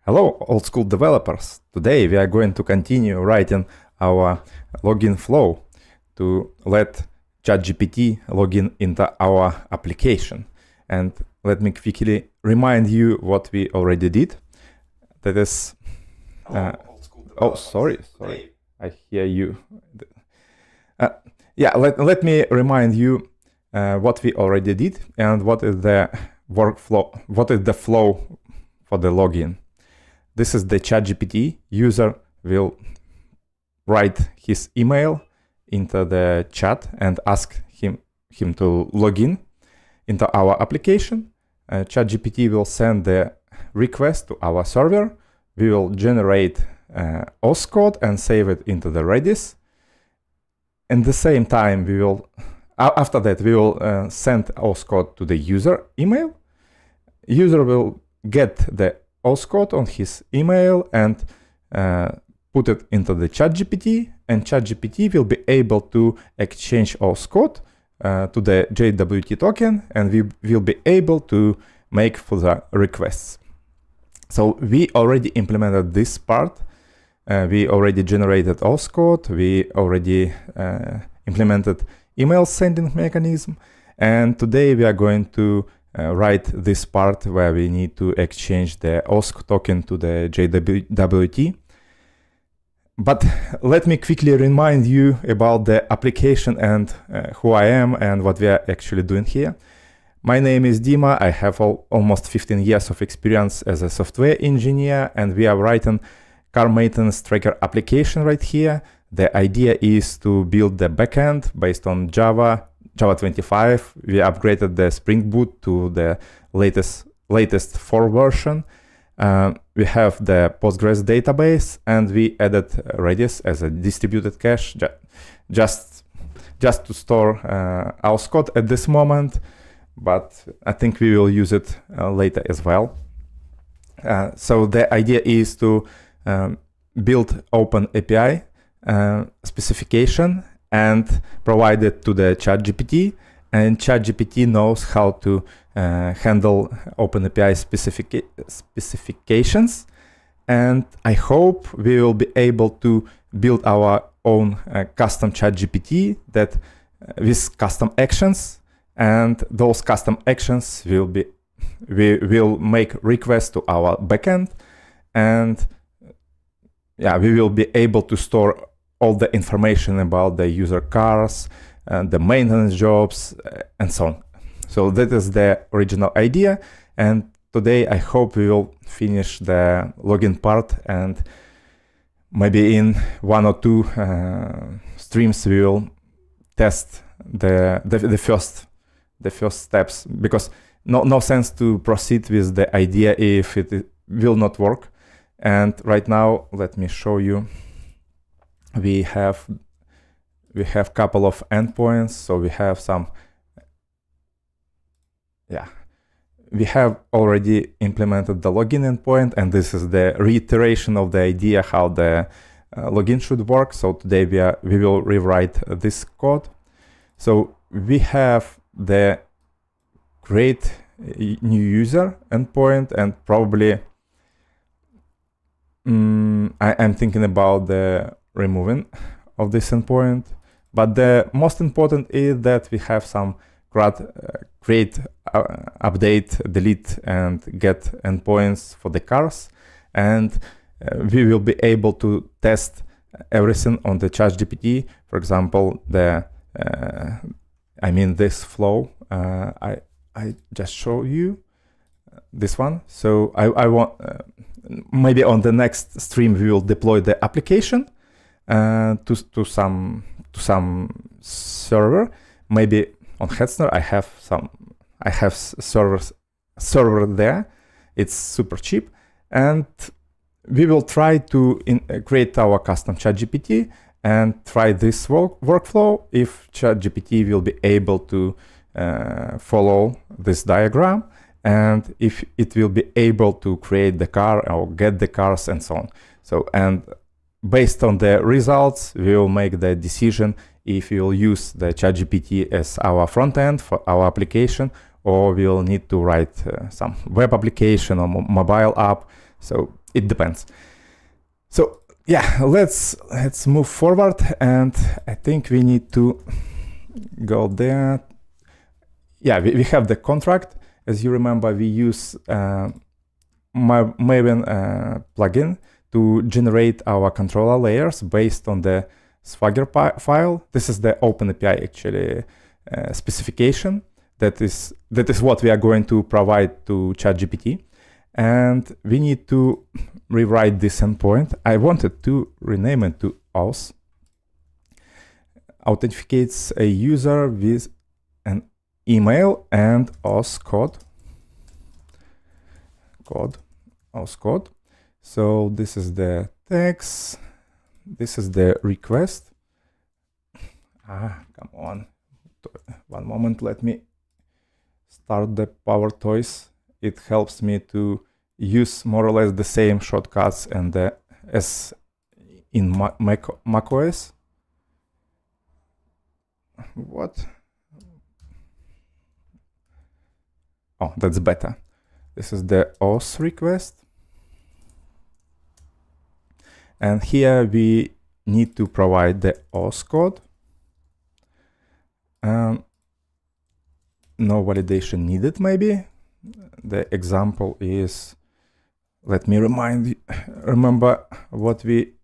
Hello, old school developers. Today we are going to continue writing our login flow to let ChatGPT login into our application. And let me quickly remind you what we already did. That is, sorry, I hear you. Let me remind you what we already did and what is the workflow, what is the flow for the login. This is the ChatGPT. User will write his email into the chat and ask him to log in into our application. ChatGPT will send the request to our server. We will generate Auth code and save it into the Redis. At the same time, after that, we will send Auth code to the user email. User will get the Auth code on his email and put it into the ChatGPT, and ChatGPT will be able to exchange Auth code to the JWT token, and we will be able to make further requests. So we already implemented this part. We already generated Auth code. We already implemented email sending mechanism, and today we are going to write this part where we need to exchange the Auth token to the JWT. But let me quickly remind you about the application and who I am and what we are actually doing here. My name is Dima. I have almost 15 years of experience as a software engineer, and we are writing car maintenance tracker application right here. The idea is to build the backend based on Java 25. We upgraded the Spring Boot to the latest 4 version. We have the Postgres database, and we added Redis as a distributed cache just to store Auth code at this moment, but I think we will use it later as well. So the idea is to build open API specification and provide it to the ChatGPT, and ChatGPT knows how to handle OpenAPI specifications. And I hope we will be able to build our own custom ChatGPT that with custom actions, and those custom actions we will make requests to our backend, and we will be able to store all the information about the user cars, the maintenance jobs, and so on. So that is the original idea, and today I hope we will finish the login part, and maybe in 1 or 2 streams we will test the first steps, because no sense to proceed with the idea if it will not work. And right now, let me show you. We have couple of endpoints, so we have some. We have already implemented the login endpoint, and this is the reiteration of the idea how the login should work. So today we will rewrite this code. So we have the create new user endpoint, and probably I'm thinking about the removing of this endpoint, but the most important is that we have some create, update, delete, and get endpoints for the cars, and we will be able to test everything on the ChatGPT. For example, this flow. I just show you this one. So I want maybe on the next stream we will deploy the application to some server. Maybe on Hetzner I have server there. It's super cheap, and we will try to create our custom ChatGPT and try this workflow if ChatGPT will be able to follow this diagram, and if it will be able to create the car or get the cars and so on. So, and based on the results, we will make the decision if we will use the ChatGPT as our front end for our application, or we'll need to write some web application or mobile app So it depends. So yeah, let's move forward, and I think we need to go there. Yeah, we have the contract. As you remember, we use Maven plugin to generate our controller layers based on the Swagger file. This is the OpenAPI actually specification. That is what we are going to provide to ChatGPT, and we need to rewrite this endpoint. I wanted to rename it to Auth. Authenticates a user with an email and Auth code. Auth code. So this is the text. This is the request. Come on. 1 moment. Let me start the Power Toys. It helps me to use more or less the same shortcuts and as in macOS. What? Oh, that's better. This is the Auth request. And here we need to provide the Auth code. No validation needed, maybe. The example is, let me remember what we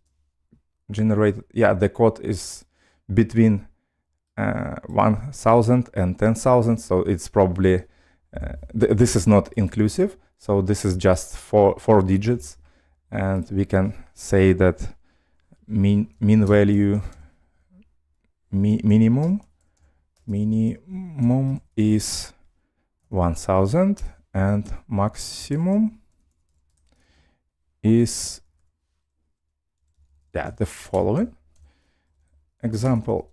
generated. Yeah, the code is between 1,000 and 10,000, so it's probably this is not inclusive, so this is just four digits, and we can say that minimum is 1,000 and maximum is the following. Example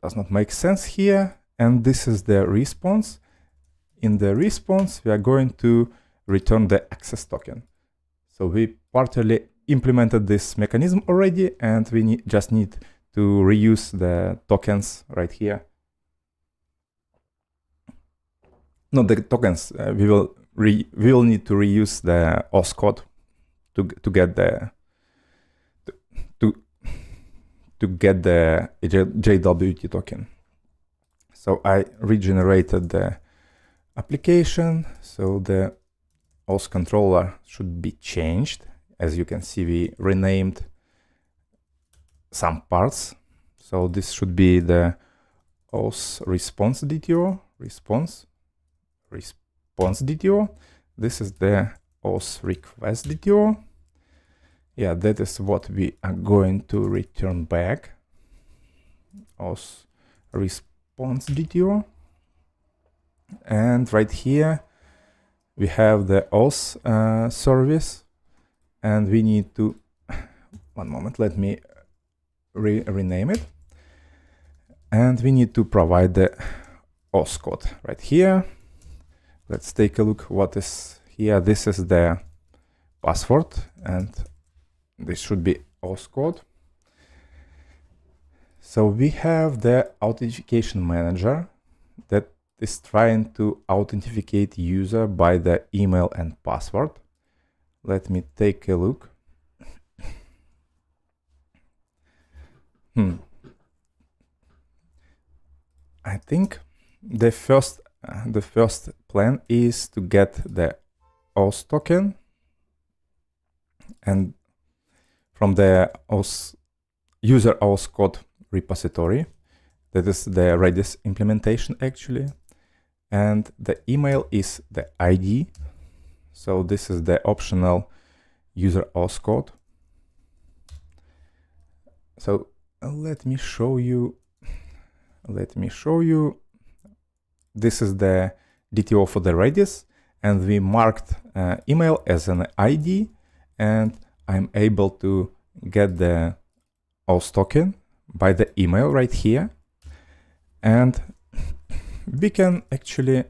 does not make sense here, and this is the response. In the response, we are going to return the access token. So we partially implemented this mechanism already, and we just need to reuse the tokens right here. Not the tokens. We will need to reuse the Auth code to get the JWT token. So I regenerated the application, so the Auth controller should be changed. As you can see, we renamed some parts. So this should be the Auth response DTO, response DTO. This is the Auth request DTO. Yeah, that is what we are going to return back. Auth response DTO. And right here, we have the Auth service, and we need to, 1 moment, let me rename it. And we need to provide the Auth code right here. Let's take a look what is here. This is the password, and this should be Auth code. So we have the authentication manager that is trying to authenticate user by the email and password. Let me take a look. I think the first plan is to get the Auth token, and from the user Auth code repository. That is the Redis implementation actually. And the email is the ID. So this is the optional user Auth code. So let me show you. This is the DTO for the Redis, and we marked email as an ID, and I'm able to get the Auth token by the email right here. And we can actually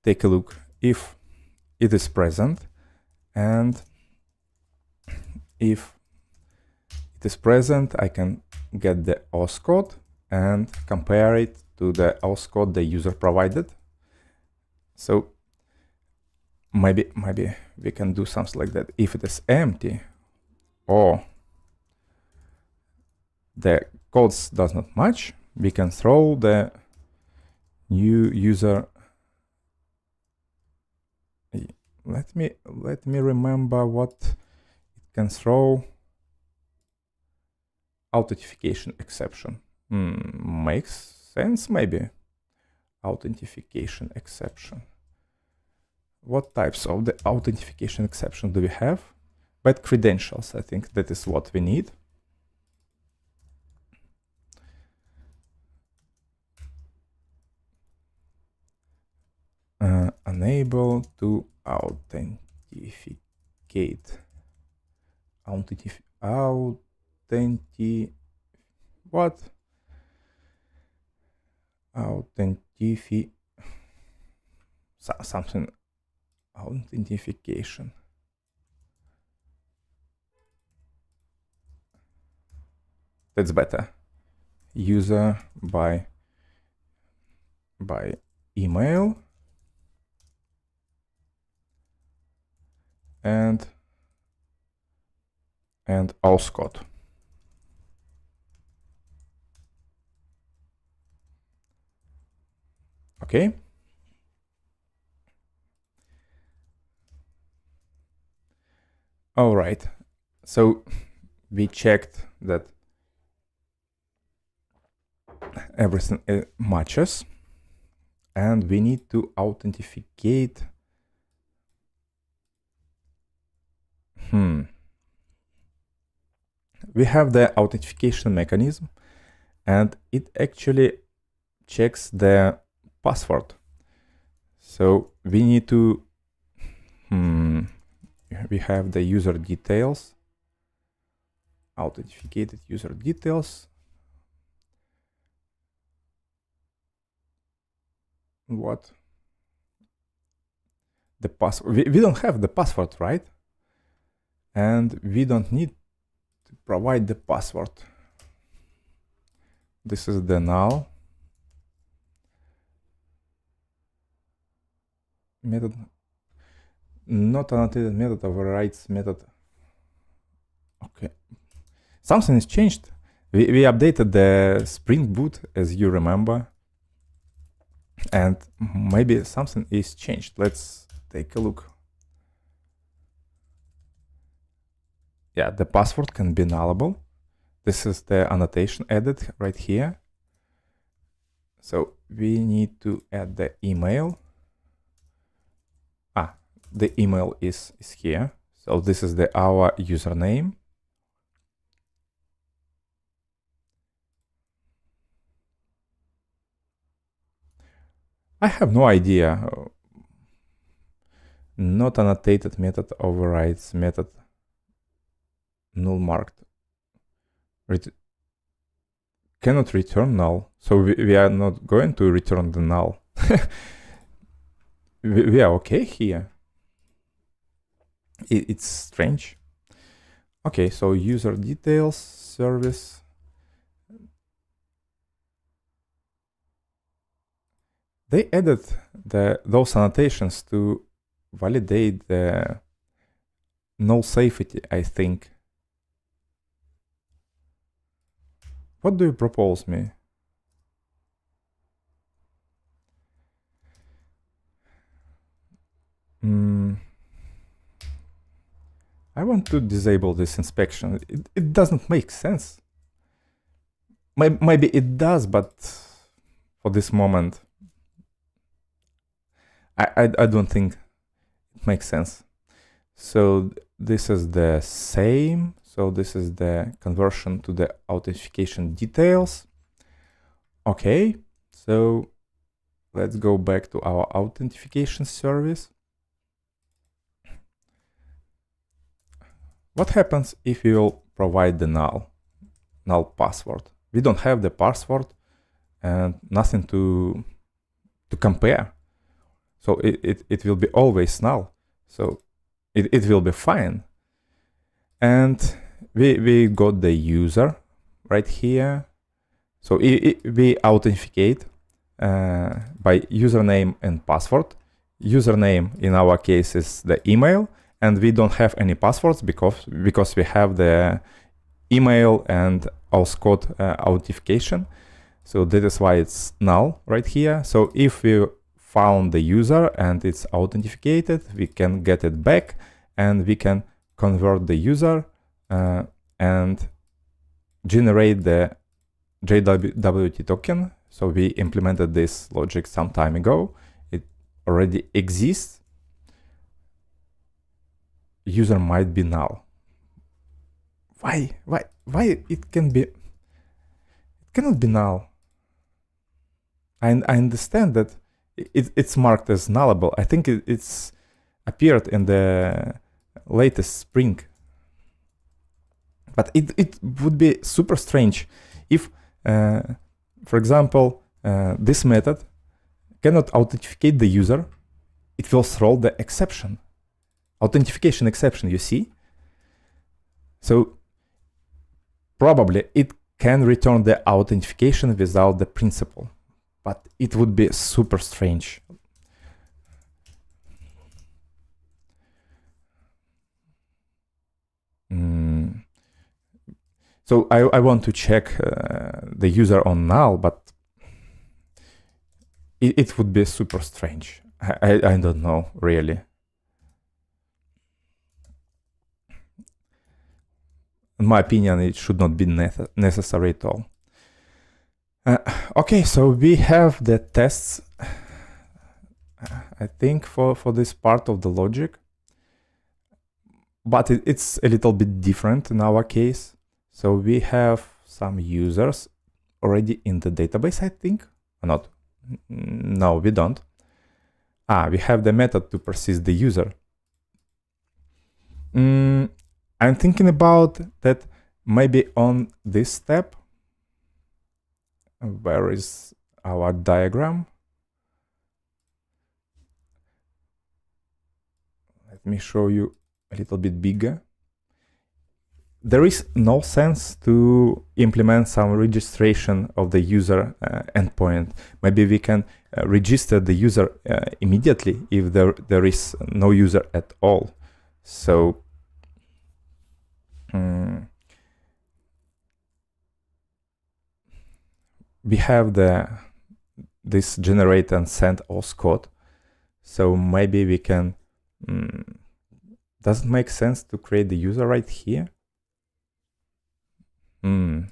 take a look if it is present, and if it is present, I can get the Auth code and compare it to the Auth code the user provided. So maybe we can do something like that. If it is empty or the codes does not match, we can throw the new user. Let me remember what it can throw. Authentication exception. Makes sense, maybe. Authentication exception. What types of the authentication exception do we have? Bad credentials, I think that is what we need. Unable to authenticate. What? Something. Authentication. That's better. User by email and Auth code. Okay. All right. So we checked that everything matches, and we need to authenticate. We have the authentication mechanism, and it actually checks the password. So we need to we have the user details, authenticated user details. What? The password. We don't have the password, right? And we don't need to provide the password. This is the null method. Not annotated method overrides method. Okay. Something is changed. We updated the Spring Boot, as you remember. And maybe something is changed. Let's take a look. Yeah, the password can be nullable. This is the annotation added right here. So we need to add the email. The email is here. So this is our username. I have no idea. Not annotated method overrides method null marked. Cannot return null. So we are not going to return the null. we are okay here. It's strange. Okay, so user details service. They added those annotations to validate the null safety, I think. What do you propose me? I want to disable this inspection. It doesn't make sense. Maybe it does, but for this moment, I don't think it makes sense. So this is the same. So this is the conversion to the authentication details. Okay, so let's go back to our authentication service. What happens if we will provide the null password? We don't have the password and nothing to compare. So it will be always null. So it will be fine. And we got the user right here. So we authenticate by username and password. username in our case is the email, and we don't have any passwords because we have the email and auth code authentication. So that is why it's null right here. So if we found the user and it's authenticated, we can get it back, and we can convert the user and generate the JWT token. So we implemented this logic some time ago. It already exists. User might be null. Why it can be? It cannot be null. I understand that it's marked as nullable. I think it's appeared in the latest Spring. But it would be super strange if, for example, this method cannot authenticate the user. It will throw the exception, authentication exception, you see? So probably it can return the authentication without the principal, but it would be super strange. So I want to check the user on null, but it would be super strange. I don't know, really. In my opinion, it should not be necessary at all. Okay, so we have the tests, I think, for this part of the logic. But it's a little bit different in our case. So we have some users already in the database, I think, or not? No, we don't. We have the method to persist the user. I'm thinking about that maybe on this step. Where is our diagram? Let me show you a little bit bigger. There is no sense to implement some registration of the user endpoint. Maybe we can register the user immediately if there is no user at all. So we have this generate and send auth code. So maybe we can. Does it make sense to create the user right here? I'm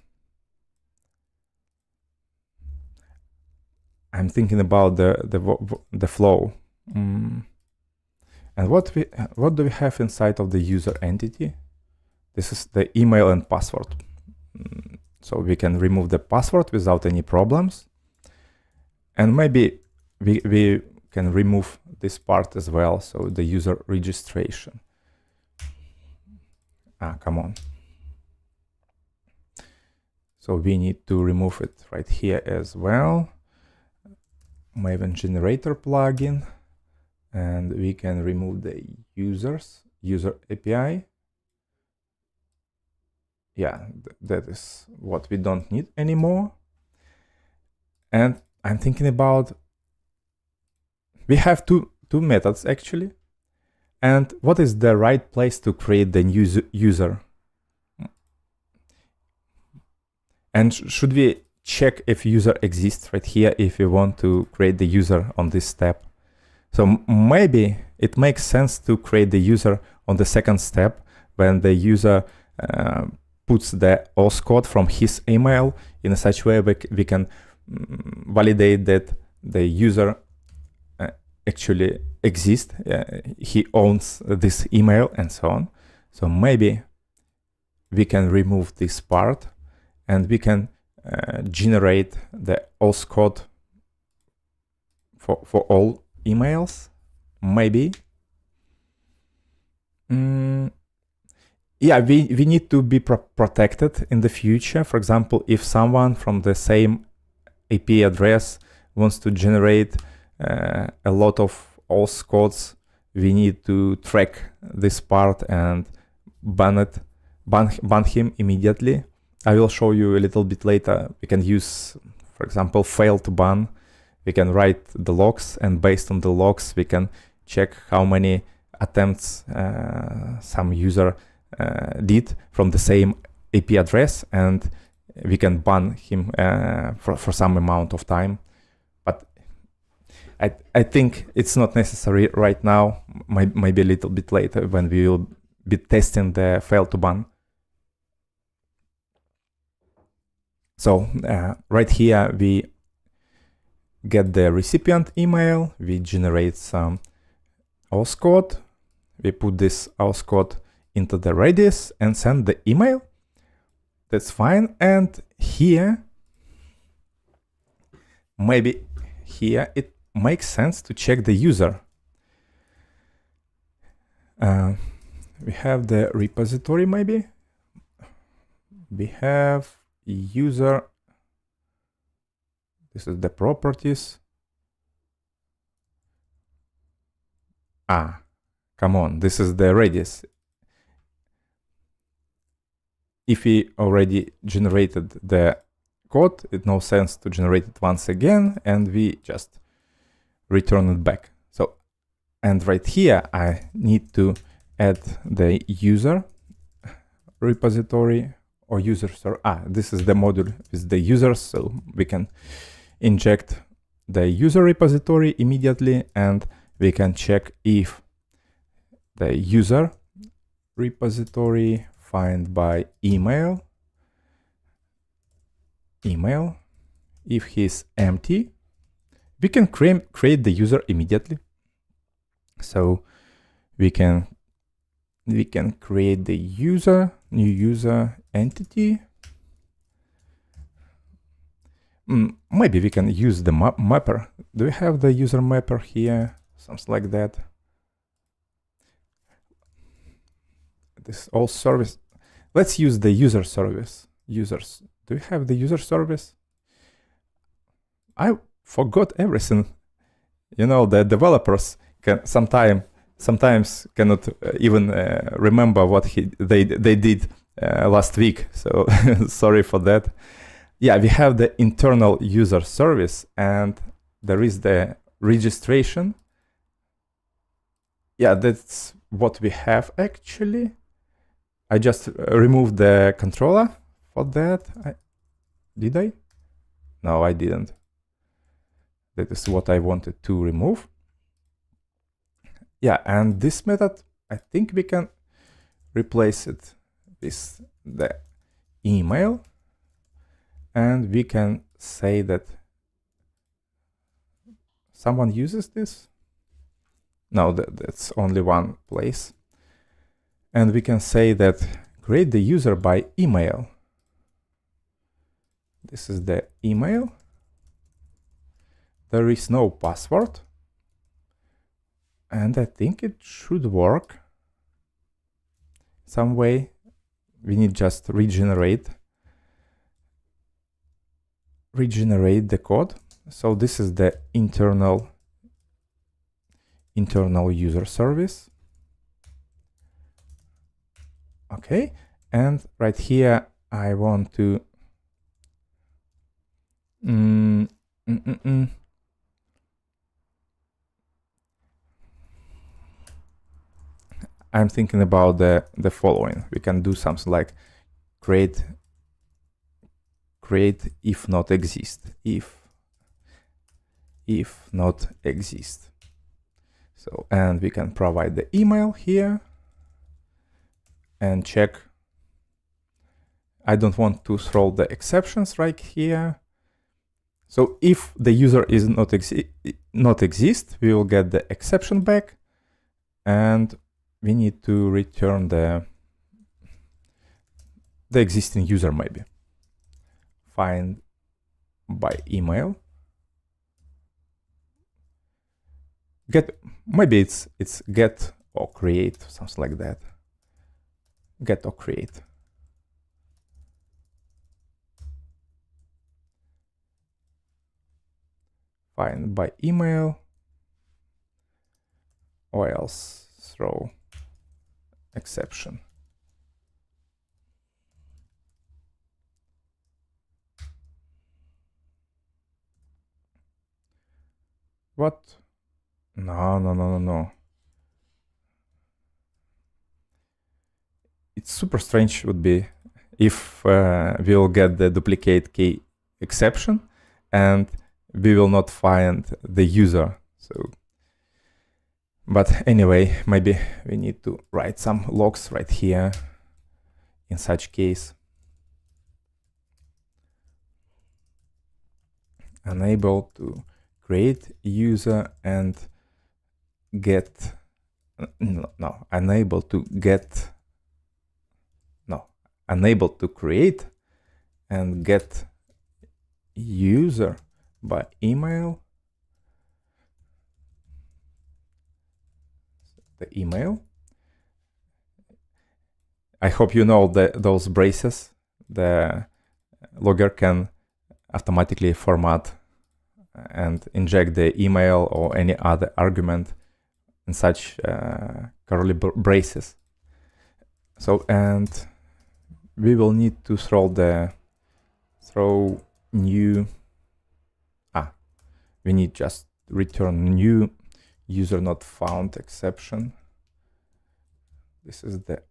thinking about the flow. And what do we have inside of the user entity? This is the email and password. So we can remove the password without any problems. And maybe we can remove this part as well. So the user registration. Come on. So we need to remove it right here as well. Maven generator plugin, and we can remove the user API. Yeah, that is what we don't need anymore. And I'm thinking about, we have two methods actually. And what is the right place to create the user? And should we check if user exists right here if we want to create the user on this step? So maybe it makes sense to create the user on the second step when the user puts the auth code from his email in such a way we can validate that the user actually exists, he owns this email and so on. So maybe we can remove this part and we can generate the auth code for all emails, maybe. Yeah, we need to be protected in the future. For example, if someone from the same IP address wants to generate a lot of auth codes, we need to track this part and ban him immediately. I will show you a little bit later. We can use, for example, fail to ban. we can write the logs, and based on the logs we can check how many attempts some user did from the same IP address, and we can ban him for some amount of time. But I think it's not necessary right now, maybe a little bit later when we will be testing the fail to ban. So right here we get the recipient email, we generate some auth code, we put this auth code into the Redis and send the email. That's fine. And here, maybe here it makes sense to check the user. We have the repository, maybe. We have user. This is the properties. Come on, this is the Redis. If we already generated the code, it no sense to generate it once again, and we just return it back. So, and right here, I need to add the user repository or user store. This is the module with the users, so we can inject the user repository immediately, and we can check if the user repository find by email, if he's empty, we can create the user immediately. So we can create the user, new user entity. Maybe we can use the mapper. Do we have the user mapper here? Something like that. This all service. Let's use the user service. Users. Do we have the user service? I forgot everything. You know, the developers can sometimes cannot even remember what they did last week. So sorry for that. Yeah, we have the internal user service, and there is the registration. Yeah, that's what we have actually. I just removed the controller for that. Did I? No, I didn't. That is what I wanted to remove. Yeah, and this method, I think we can replace it with the email. And we can say that someone uses this. No, that's only one place. And we can say that create the user by email. This is the email. There is no password. And I think it should work some way. We need just regenerate the code. So this is the internal user service. Okay, and right here I want to I'm thinking about the following. We can do something like create if not exist, if not exist. So, and we can provide the email here and check. I don't want to throw the exceptions right here. So if the user is not exist, we will get the exception back, and we need to return the existing user maybe. Find by email. Get, maybe it's get or create, something like that. Get or create. Find by email, or else throw exception. What? No. It's super strange would be if we'll get the duplicate key exception and we will not find the user. So, but anyway, maybe we need to write some logs right here in such case. Unable to create user and get, unable to get, unable to create and get user by email. The email. I hope you know those braces. The logger can automatically format and inject the email or any other argument in such curly braces. So, and we will need to throw new, we need just return new user not found exception. This is the,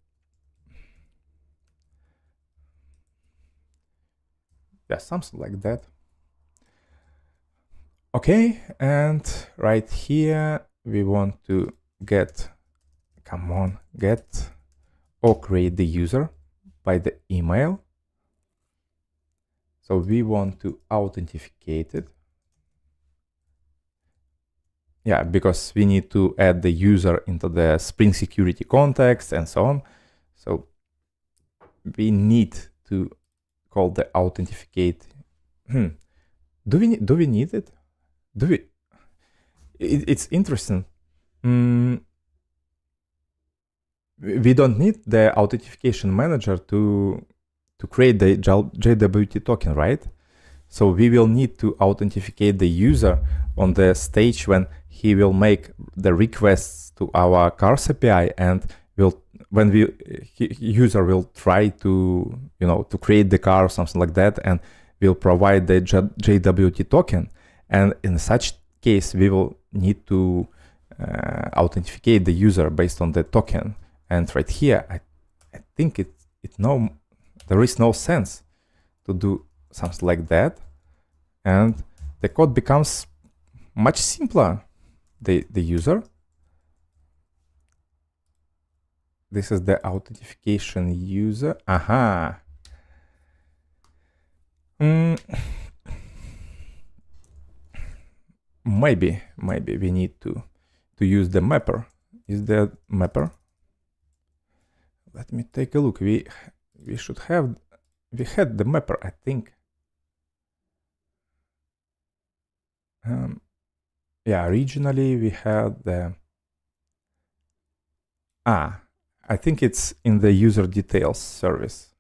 yeah, something like that. Okay, and right here we want to get, get or create the user by the email. So we want to authenticate it. Yeah, because we need to add the user into the Spring security context and so on. So we need to call the authenticate. Do we need it? It's interesting. We don't need the authentication manager to create the JWT token, right? So we will need to authenticate the user on the stage when he will make the requests to our cars API, and when user will try to to create the car or something like that, and will provide the JWT token. And in such case, we will need to authenticate the user based on the token. And right here, I think there is no sense to do something like that, and the code becomes much simpler. The user. This is the authentication user. Aha. Maybe we need to use the mapper. Is there mapper? Let me take a look. We had the mapper, I think. Yeah, originally we had the I think it's in the user details service.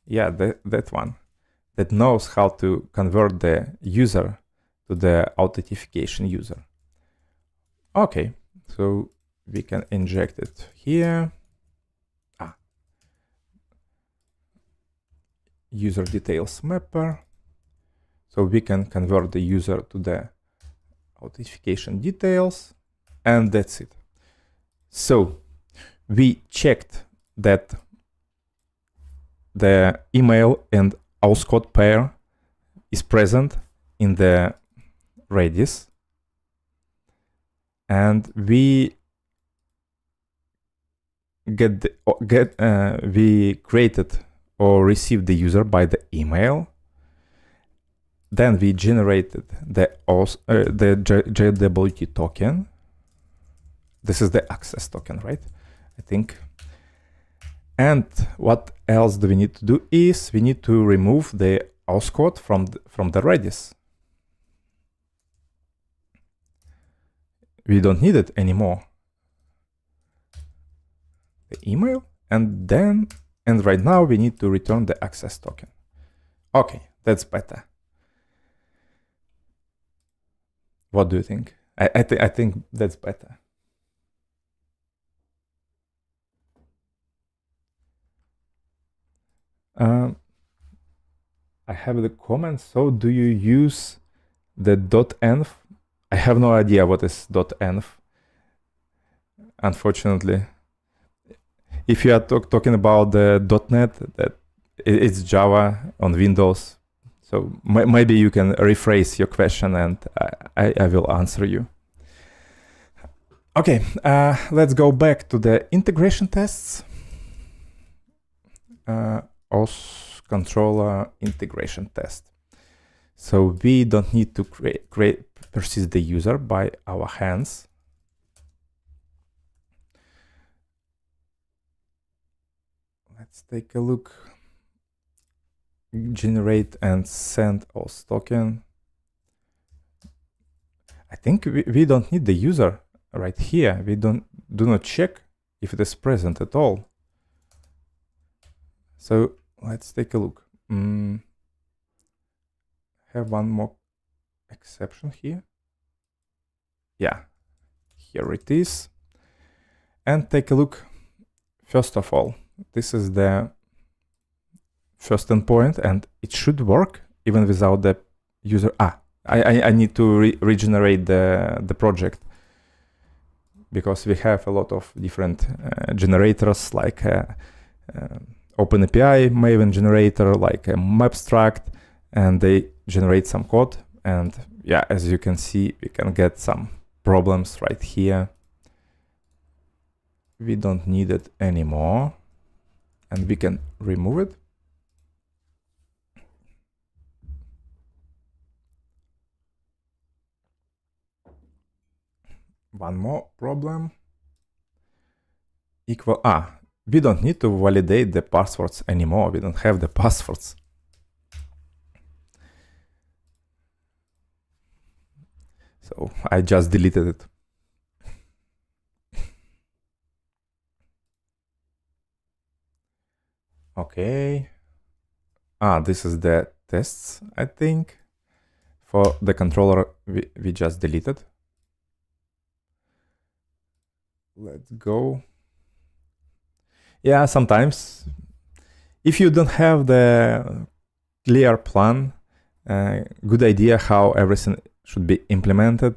Yeah, that one that knows how to convert the user to the authentication user. Okay, so we can inject it here. User details mapper. So we can convert the user to the authentication details, and that's it. So we checked that the email and auth code pair is present in the Redis, and we we created or received the user by the email. Then we generated the JWT token. This is the access token, right? I think. And what else do we need to do is we need to remove the auth code from the Redis. We don't need it anymore. The email, and right now we need to return the access token. Okay, that's better. What do you think? I think that's better. I have the comment. So do you use the .env. I have no idea what is .env, unfortunately. If you are talking about the .NET, that it's Java on Windows, so maybe you can rephrase your question and I will answer you. Okay, let's go back to the integration tests. Auth controller integration test. So we don't need to persist the user by our hands. Let's take a look. Generate and send auth token. I think we don't need the user right here. We do not check if it is present at all. So let's take a look. Have one more exception here. Yeah, here it is. And take a look. First of all, this is the first endpoint, and it should work even without the user. I need to regenerate the project, because we have a lot of different generators, like OpenAPI, Maven generator, like a Mapstract, and they generate some code. And yeah, as you can see, we can get some problems right here. We don't need it anymore, and we can remove it. One more problem. We don't need to validate the passwords anymore. We don't have the passwords. So I just deleted it. Okay. This is the tests, I think. For the controller, we just deleted. Let's go. Yeah, sometimes if you don't have the clear plan, good idea how everything should be implemented,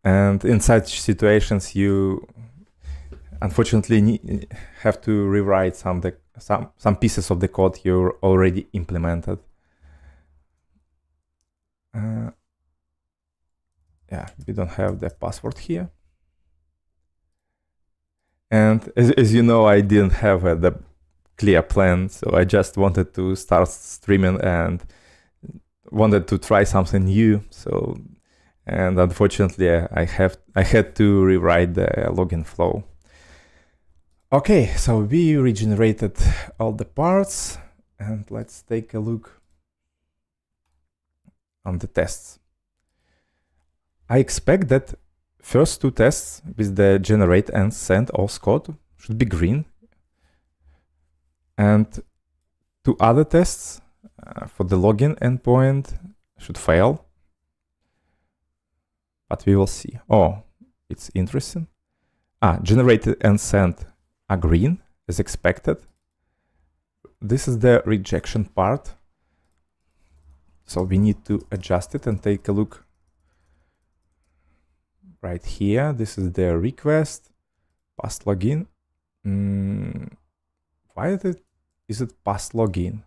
and in such situations you unfortunately have to rewrite some pieces of the code you already implemented. Yeah, we don't have the password here. And as you know, I didn't have the clear plan, so I just wanted to start streaming and wanted to try something new. So, and unfortunately, I had to rewrite the login flow. Okay, so we regenerated all the parts, and let's take a look on the tests. I expect that first two tests with the generate and send auth code should be green, and two other tests for the login endpoint should fail, but we will see. Oh, it's interesting. Generated and sent are green as expected. This is the rejection part, so we need to adjust it and take a look. Right here, this is the request, past login. Why is it past login?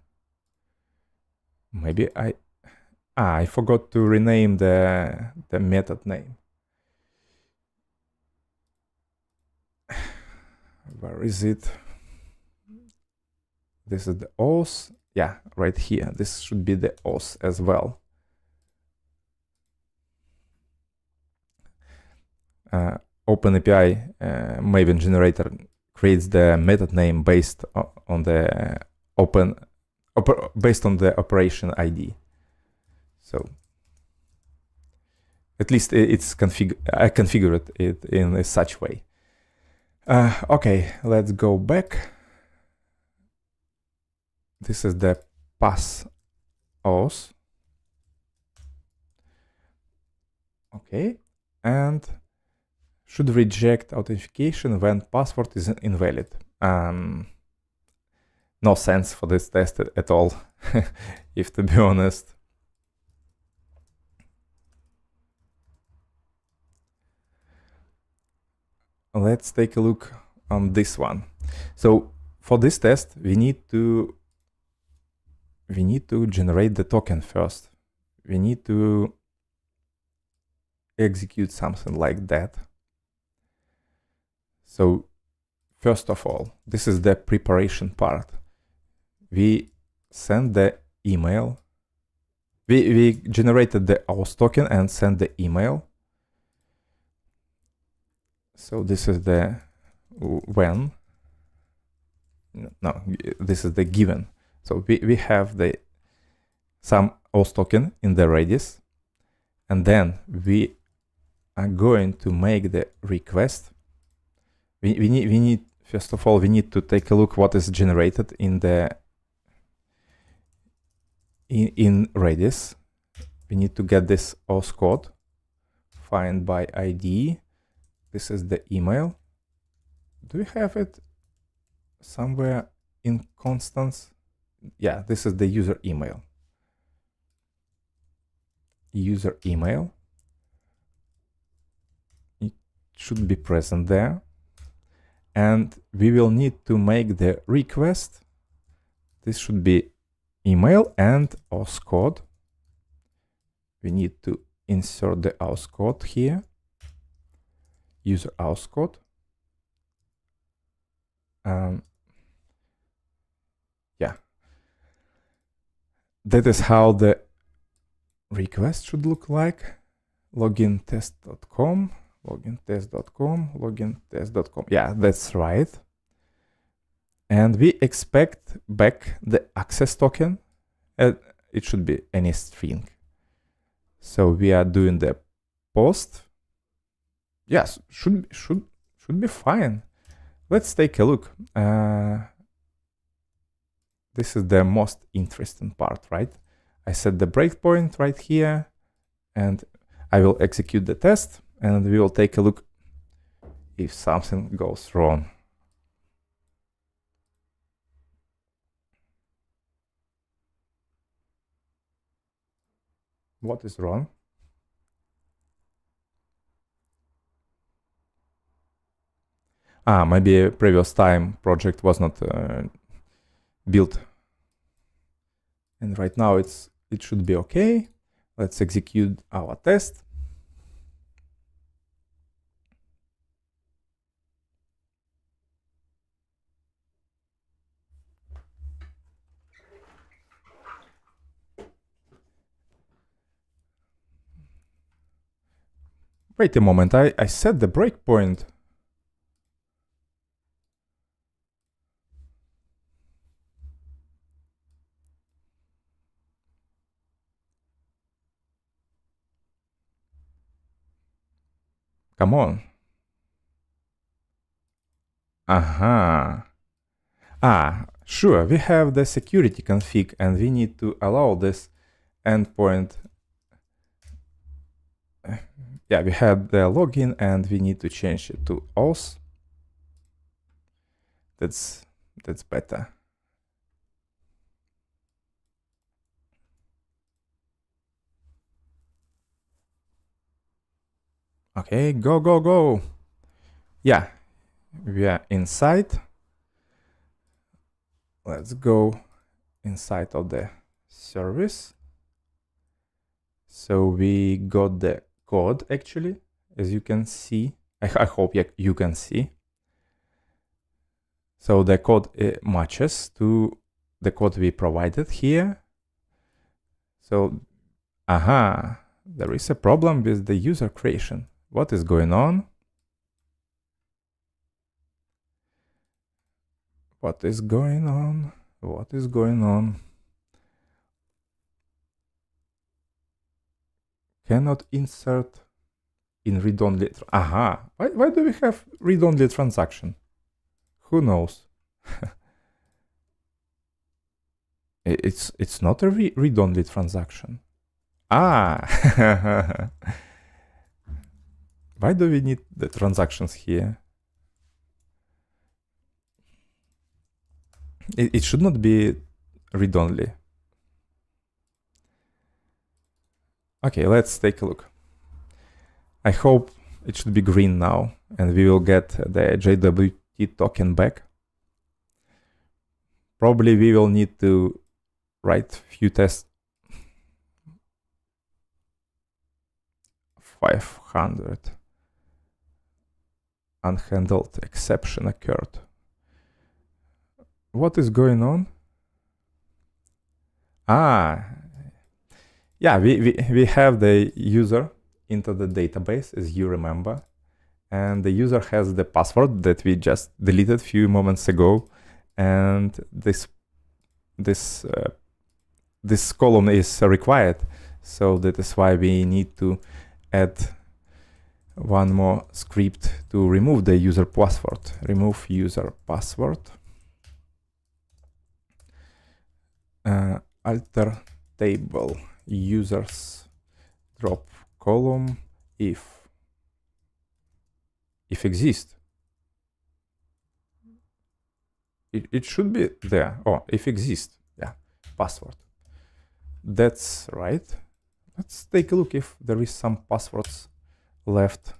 Maybe I forgot to rename the method name. Where is it? This is the auth. Yeah, right here. This should be the auth as well. OpenAPI Maven generator creates the method name based on the based on the operation ID. So at least it's I configured it in such way. Okay, let's go back. This is the pass auth. Okay, and should reject authentication when password is invalid. No sense for this test at all, if to be honest. let's take a look on this one. So for this test, we need to generate the token first. We need to execute something like that. So first of all, this is the preparation part. We send the email. We generated the Auth token and sent the email. So this is the when. No, this is the given. So we have some Auth token in the Redis, and then we are going to make the request. We need first of all, we need to take a look what is generated in the in Redis. We need to get this Auth code, find by ID. This is the email. Do we have it somewhere in constants? Yeah, this is the user email. User email. It should be present there. And we will need to make the request. This should be email and Auth code. We need to insert the Auth code here. User Auth code. Yeah. That is how the request should look like. logintest.com, logintest.com, logintest.com. Yeah, that's right. And we expect back the access token. It should be any string. So we are doing the post. Yes, should be fine. Let's take a look. This is the most interesting part, right? I set the breakpoint right here, and I will execute the test, and we will take a look if something goes wrong. What is wrong? Maybe a previous time project was not built. And right now it should be okay. Let's execute our test. Wait a moment, I set the breakpoint. Come on. Sure, we have the security config and we need to allow this endpoint. Yeah, we had the login and we need to change it to auth. That's better. Okay, go. Yeah, we are inside. Let's go inside of the service. So we got the code actually, as you can see. I hope you can see. So the code matches to the code we provided here. So, there is a problem with the user creation. What is going on? What is going on? What is going on? Cannot insert in read-only. Why do we have read-only transaction? Who knows? It's not a read-only transaction. Why do we need the transactions here? It should not be read-only. Okay, let's take a look. I hope it should be green now, and we will get the JWT token back. Probably we will need to write few tests. 500 unhandled exception occurred. What is going on? Yeah, we have the user into the database, as you remember, and the user has the password that we just deleted a few moments ago, and this column is required, so that is why we need to add one more script to remove the user password. Remove user password. Alter table users drop column if exist. It should be there. Oh, if exist. Yeah, password. That's right. Let's take a look if there is some passwords left.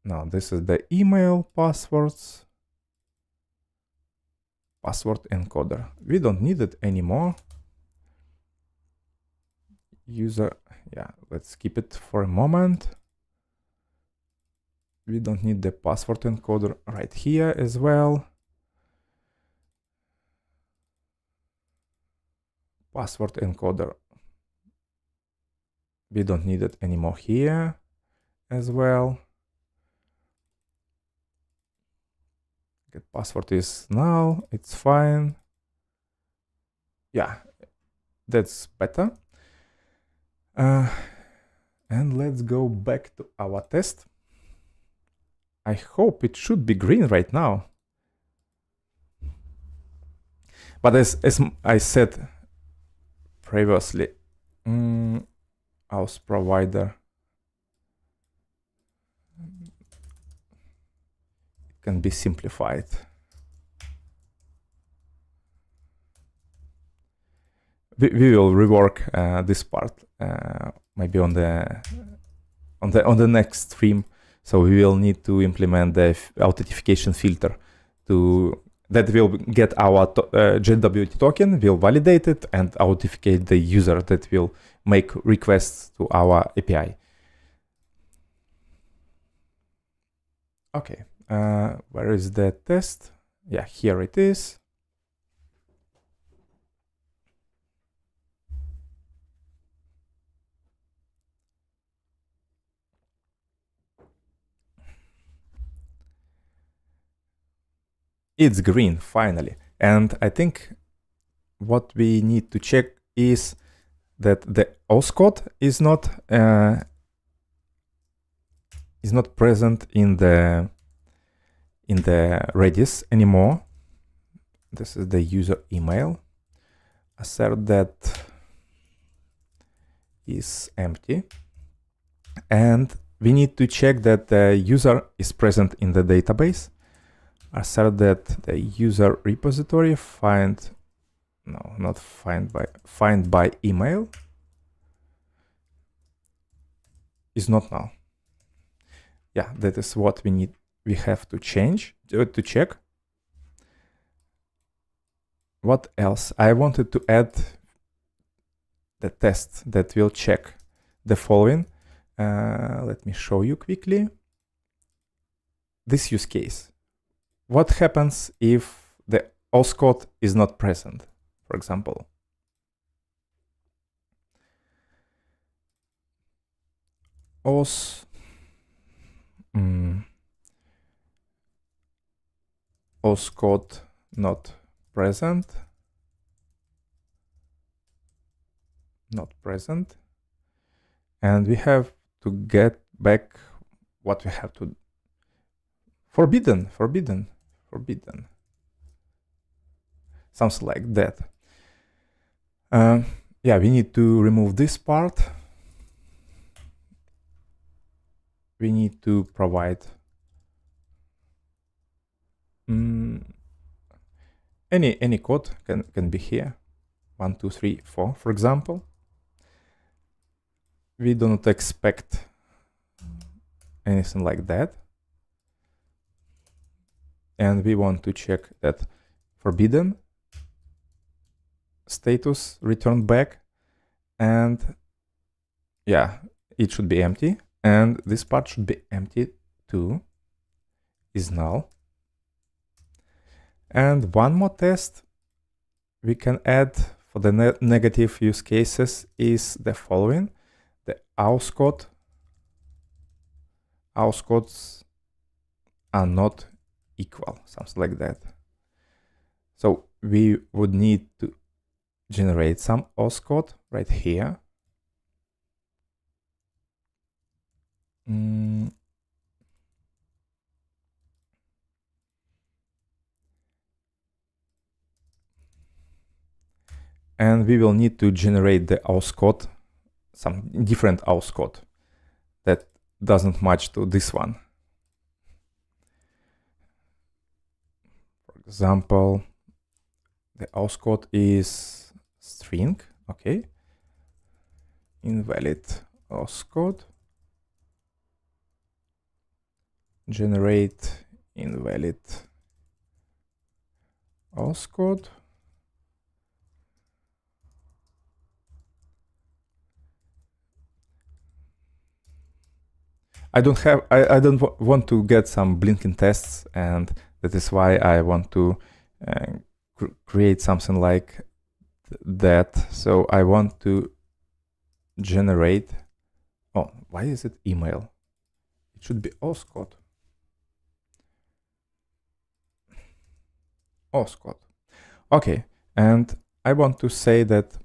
No, this is the email passwords. Password encoder. We don't need it anymore. User, yeah, let's keep it for a moment. We don't need the password encoder right here as well. Password encoder. We don't need it anymore here as well. Get password is null, it's fine. Yeah, that's better. And let's go back to our test. I hope it should be green right now. But as I said previously, Auth provider can be simplified. We will rework this part maybe on the next stream. So we will need to implement the authentication filter that will get our JWT token, will validate it, and authenticate the user that will make requests to our API. Okay, where is the test? Yeah, here it is. It's green, finally. And I think what we need to check is that the Auth code is not present in the Redis anymore. This is the user email. Assert that is empty. And we need to check that the user is present in the database. Assert that the user repository find by email is not null. Yeah, that is what we have to change to check. What else? I wanted to add the test that will check the following. Let me show you quickly. This use case. What happens if the Auth code is not present, for example? Auth code not present. And we have to get back what we have to. Forbidden. Something like that. Yeah, we need to remove this part. We need to provide any code can be here. 1, 2, 3, 4, for example. we do not expect anything like that. And we want to check that forbidden status returned back. And yeah, it should be empty. And this part should be empty too, is null. And one more test we can add for the negative use cases is the following. The Auth codes are not equal, something like that. So we would need to generate some Auth code right here. And we will need to generate the Auth code, some different Auth code that doesn't match to this one. For example, the Auth code is string, okay. Invalid Auth code. Generate invalid Auth code. I don't want to get some blinking tests, and that is why I want to create something like that. So I want to generate, oh, why is it email? It should be Auth code. Auth code. Okay, and I want to say that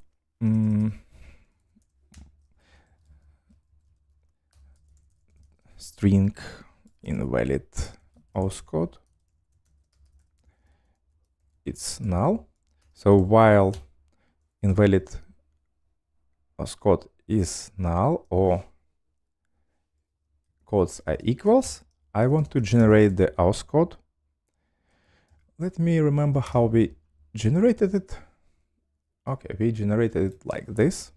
string invalid Auth code, it's null. So while invalid Auth code is null or codes are equals, I want to generate the Auth code. Let me remember how we generated it. Okay, we generated it like this.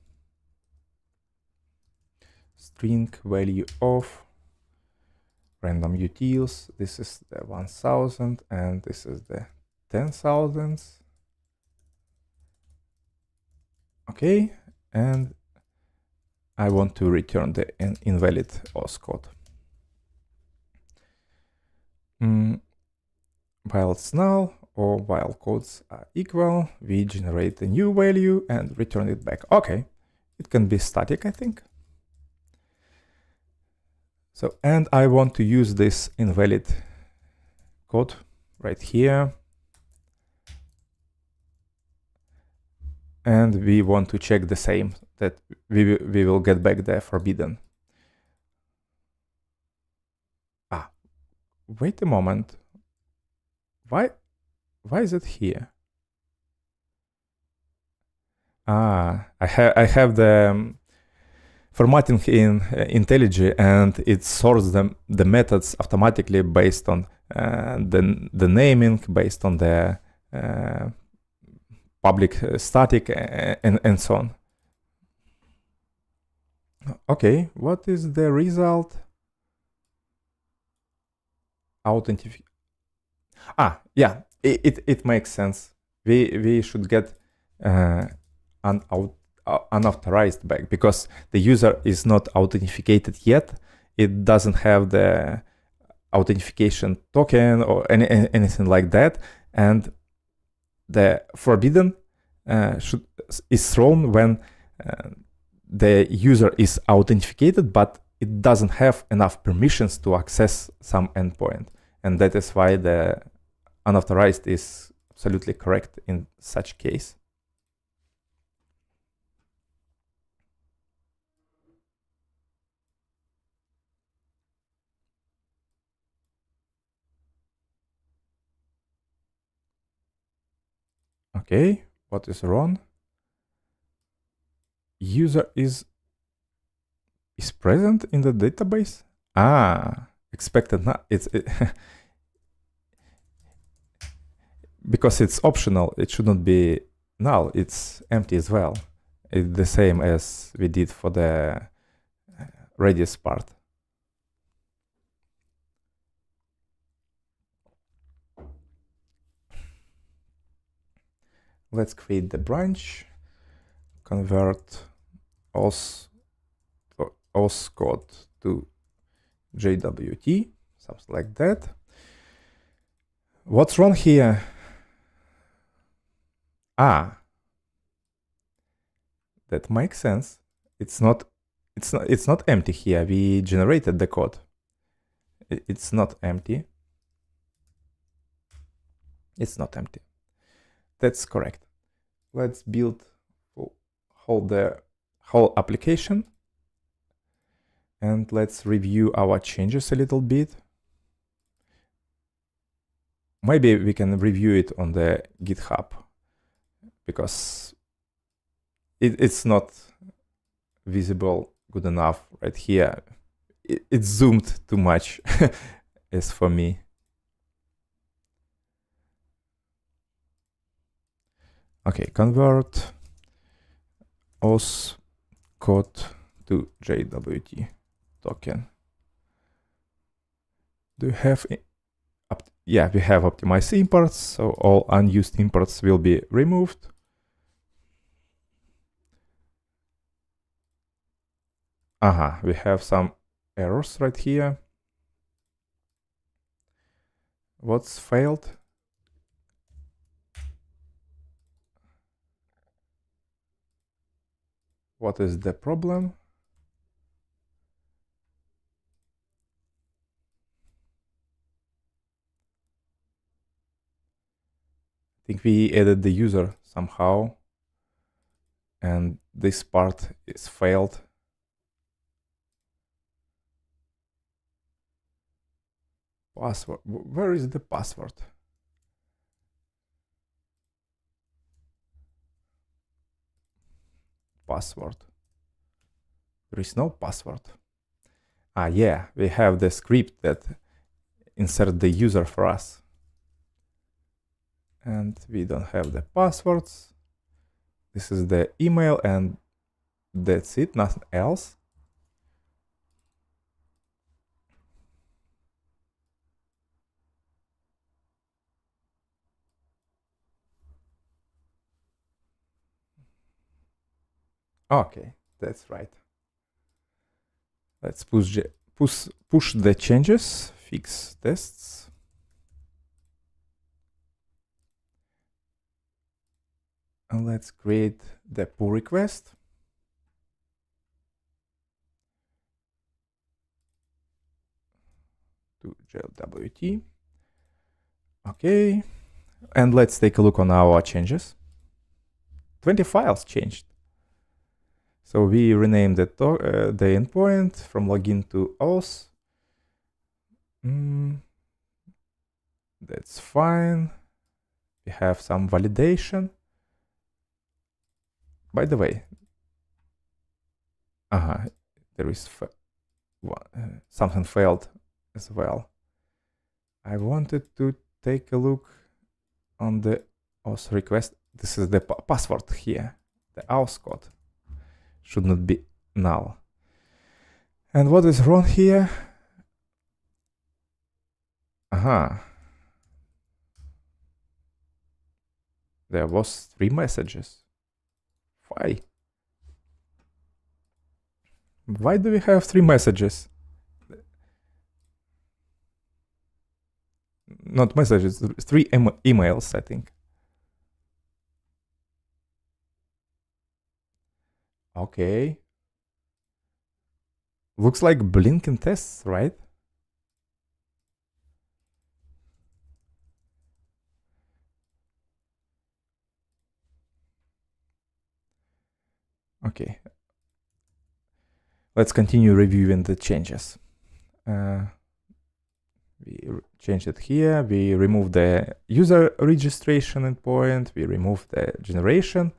String value of random utils. This is the 1000 and this is the 10,000. Okay, and I want to return the invalid Auth code. While it's null or while codes are equal, we generate a new value and return it back. Okay, it can be static, I think. So, and I want to use this invalid code right here. And we want to check the same, that we will get back the forbidden. Ah, wait a moment. Why is it here? Ah, I have the formatting in IntelliJ, and it sorts the methods automatically based on the naming, based on the public static and so on. Okay, what is the result? Authentication. Ah, yeah, it makes sense. We should get unauthorized back because the user is not authenticated yet. It doesn't have the authentication token or anything like that, and the forbidden is thrown when the user is authenticated, but it doesn't have enough permissions to access some endpoint, and that is why the unauthorized is absolutely correct in such case. Okay, what is wrong? User is present in the database. Ah, expected not. Because it's optional, it shouldn't be null. It's empty as well. It's the same as we did for the Redis part. Let's create the branch, convert Auth code to JWT, something like that. What's wrong here? That makes sense. It's not empty here. We generated the code. It's not empty. It's not empty. That's correct. Let's build the whole application, and let's review our changes a little bit. Maybe we can review it on the GitHub, because it's not visible good enough right here. It's zoomed too much as for me. Okay, convert Auth code to JWT token. Do you have... Yeah, we have optimized imports, so all unused imports will be removed. We have some errors right here. What's failed? What is the problem? I think we added the user somehow, and this part is failed. Password. Where is the password? Password. There is no password. Yeah, we have the script that insert the user for us. And we don't have the passwords. This is the email, and that's it, nothing else. Okay, that's right. Let's push the changes, fix tests. And let's create the pull request. To JWT. Okay, and let's take a look on our changes. 20 files changed. So we renamed the endpoint from login to auth. That's fine. We have some validation. By the way, there is something failed as well. I wanted to take a look on the auth request. This is the password here. The auth code should not be null. And what is wrong here? There was 3 messages. Why do we have 3 messages? Not messages, 3 emails, I think. Okay. Looks like blinking tests, right? Okay. Let's continue reviewing the changes. We changed it here. We removed the user registration endpoint. We removed the generation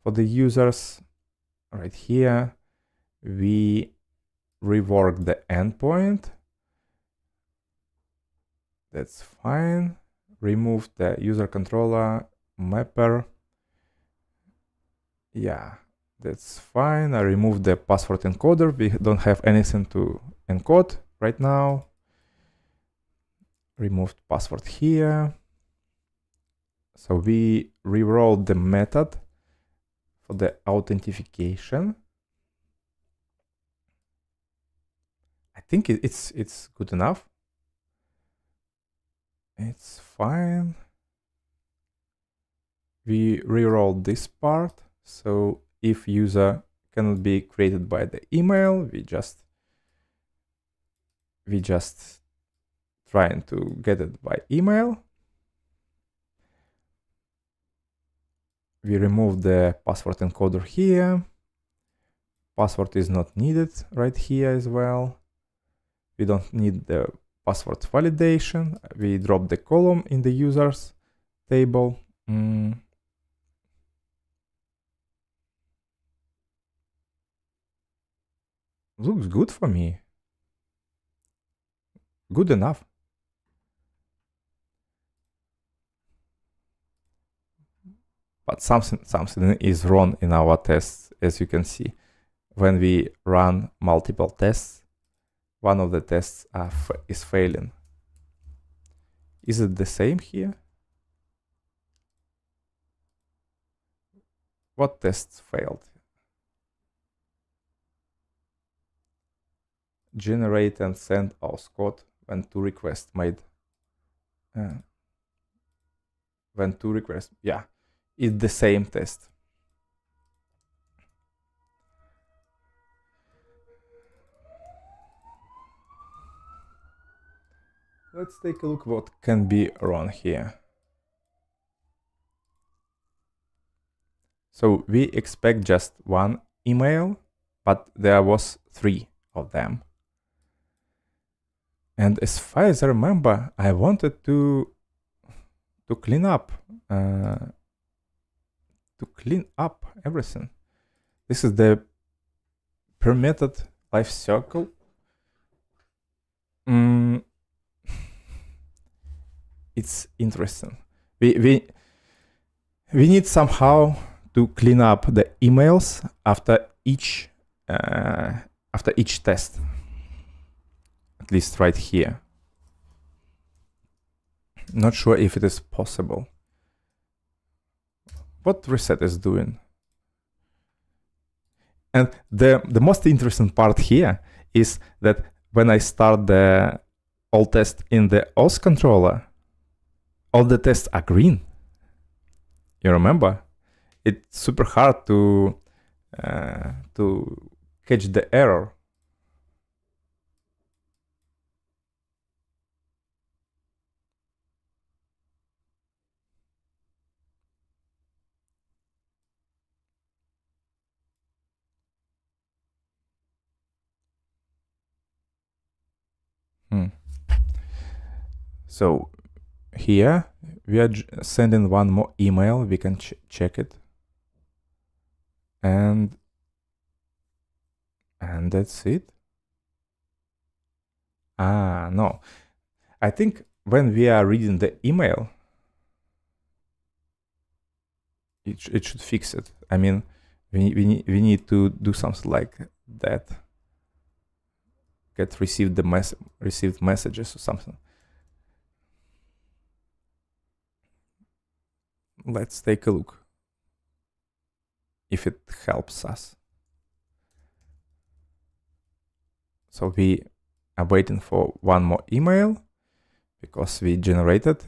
for the users. Right here, we reworked the endpoint. That's fine. Removed the user controller mapper. Yeah, That's fine. I removed the password encoder. We don't have anything to encode right now. Removed password here. So we rewrote the method for the authentication. I think it's good enough. It's fine. We rewrote this part. So if user cannot be created by the email, we just trying to get it by email. We remove the password encoder here. Password is not needed right here as well. We don't need the password validation. We drop the column in the users table. Looks good for me. Good enough. But something is wrong in our tests, as you can see. When we run multiple tests, one of the tests is failing. Is it the same here? What tests failed? Generate and send auth code when two requests made. When two requests, yeah, it's the same test. Let's take a look what can be wrong here. So we expect just one email, but there was 3 of them. And as far as I remember, I wanted to clean up everything. This is the per method life cycle. It's interesting. We need somehow to clean up the emails after each test. At least right here. Not sure if it is possible. What reset is doing? And the most interesting part here is that when I start the all test in the Auth controller, all the tests are green. You remember? It's super hard to catch the error. So here we are sending one more email. We can check it, and that's it. No, I think when we are reading the email, it should fix it. I mean, we need to do something like that. Get received messages or something. Let's take a look if it helps us. So we are waiting for one more email because we generated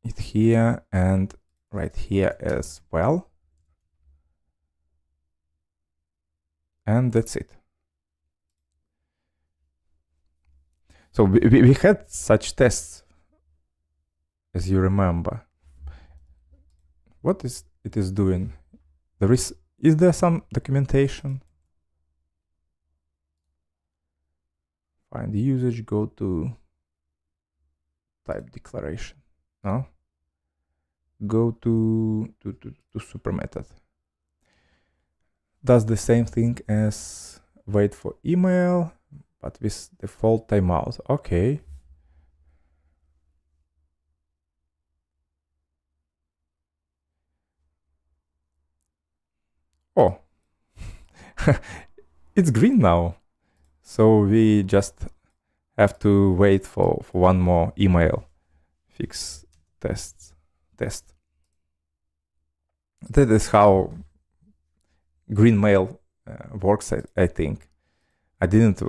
it here and right here as well. And that's it. So we had such tests, as you remember. What is it is doing? Is there some documentation? Find the usage, go to type declaration. No? Go to super method. Does the same thing as wait for email, but with default timeout. Okay. Oh, it's green now. So we just have to wait for one more email. Fix test. That is how green mail works, I think. I didn't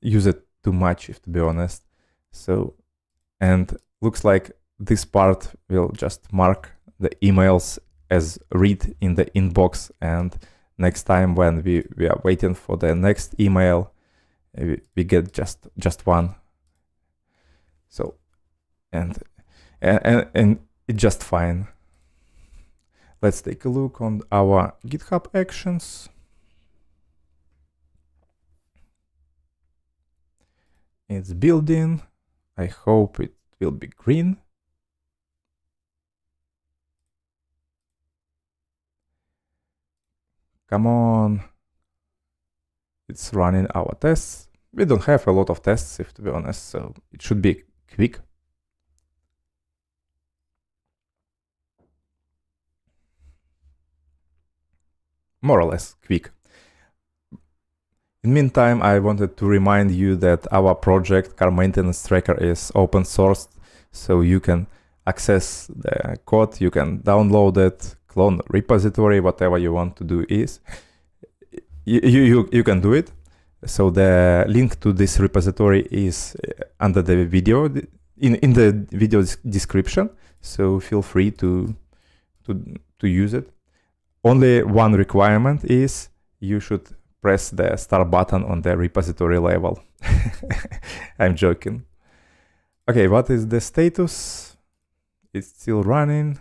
use it too much, if to be honest. So, and looks like this part will just mark the emails as read in the inbox, and next time when we are waiting for the next email, we get just one. So, and it's just fine. Let's take a look on our GitHub actions. It's building. I hope it will be green. Come on. It's running our tests. We don't have a lot of tests, if to be honest, so it should be quick. More or less quick. In the meantime, I wanted to remind you that our project Car Maintenance Tracker is open sourced, so you can access the code, you can download it, clone repository, whatever you want to do is. You can do it. So the link to this repository is under the video, in the video description, so feel free to use it. Only one requirement is you should press the start button on the repository level. I'm joking. Okay, what is the status? It's still running.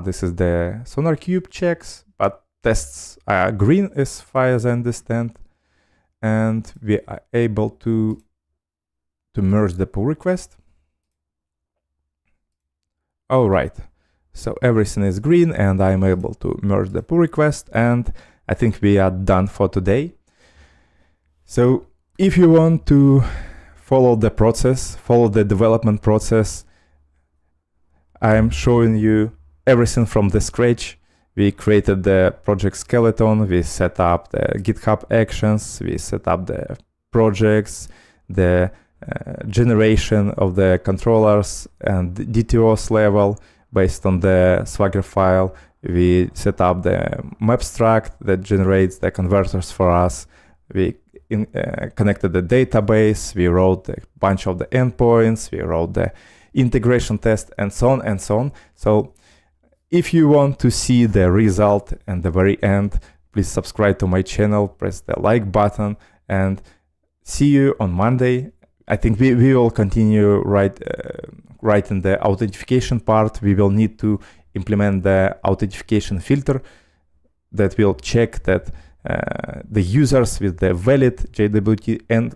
This is the SonarQube checks, but tests are green as far as I understand. And we are able to merge the pull request. All right. So everything is green and I'm able to merge the pull request, and I think we are done for today. So if you want to follow the process, follow the development process, I'm showing you everything from the scratch. We created the project skeleton, we set up the GitHub actions, we set up the projects, the generation of the controllers and DTOS level. Based on the Swagger file, we set up the mapstruct that generates the converters for us. We connected the database, we wrote a bunch of the endpoints, we wrote the integration test, and so on and so on. So if you want to see the result at the very end, please subscribe to my channel, press the like button, and see you on Monday. I think we will continue writing the authentication part. We will need to implement the authentication filter that will check that the users with the valid JWT and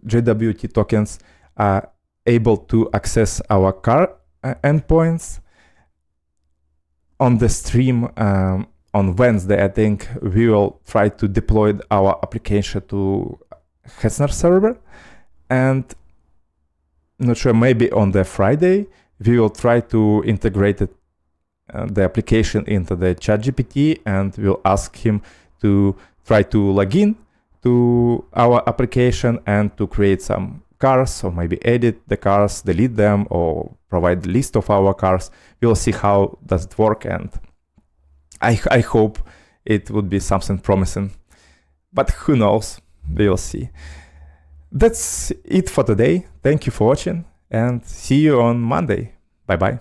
JWT tokens are able to access our car endpoints. On the stream on Wednesday, I think we will try to deploy our application to Hetzner server. And not sure, maybe on the Friday, we will try to integrate it, the application into the ChatGPT, and we'll ask him to try to log in to our application and to create some cars, or maybe edit the cars, delete them, or provide the list of our cars. We'll see how does it work, and I hope it would be something promising, but who knows, we will see. That's it for today. Thank you for watching and see you on Monday. Bye bye.